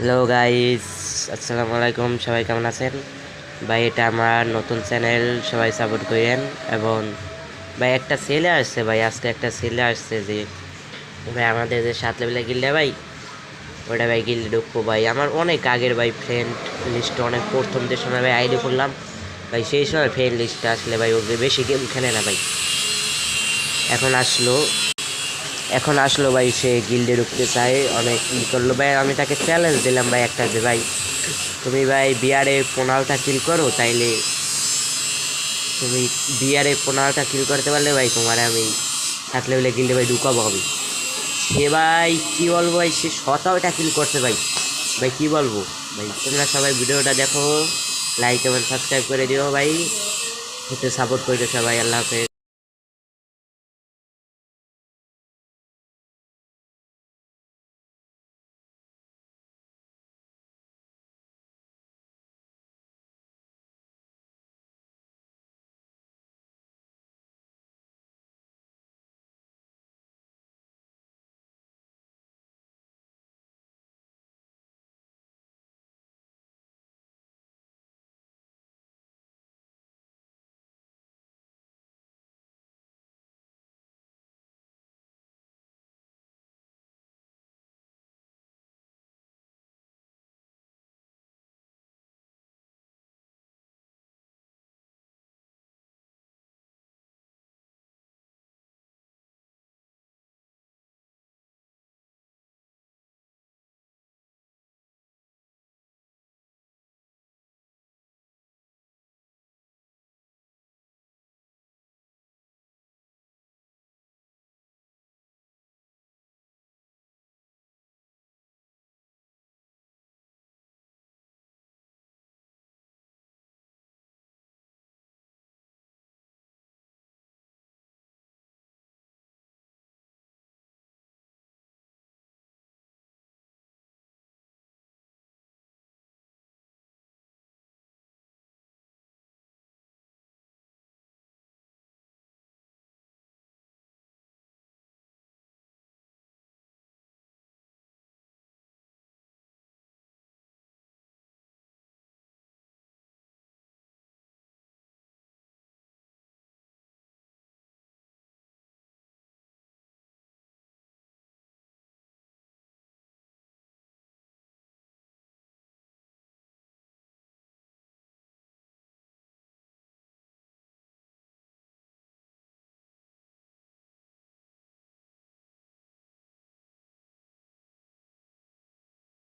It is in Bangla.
হ্যালো গাইস, আসসালামু আলাইকুম। সবাই কেমন আছেন? ভাই, এটা আমার নতুন চ্যানেল, সবাই সাপোর্ট করেন। এবং ভাই একটা ছেলে আসছে, ভাই আজকে একটা ছেলে আসছে যে ভাই আমাদের যে 7 লেভেলে গিল্ডে ভাই, ওটা ভাই গিল্ডে ঢুকবো ভাই। আমার অনেক আগের ভাই ফ্রেন্ড লিস্টে অনেক প্রথম যে সময় ভাই আইডি করলাম ভাই, সেই সময় ফ্রেন্ড লিস্টে আসলে ভাই ওকে বেশি গেম খেলে না ভাই। এখন আসলো এখন আসলো ভাই, সে গিল্ডে ঢুকতে চায়, অনেক ই করলো ভাই। আমি তাকে চ্যালেঞ্জ দিলাম ভাই একটা, যে ভাই তুমি ভাই বিয়ারে 15টা কিল করো, তাইলে তুমি বিয়ারে 15টা কিল করতে পারলে ভাই তোমার আমি 7 লেভেলে গিল্ডে ভাই ঢুকাবো হবে। সে ভাই কি বলবো ভাই, সে 17টা কিল করছে ভাই। ভাই কি বলবো ভাই, তোমরা সবাই ভিডিওটা দেখো, লাইক এবং সাবস্ক্রাইব করে দিও ভাই, হতে সাপোর্ট করে সবাই। আল্লাহ হাফেজ।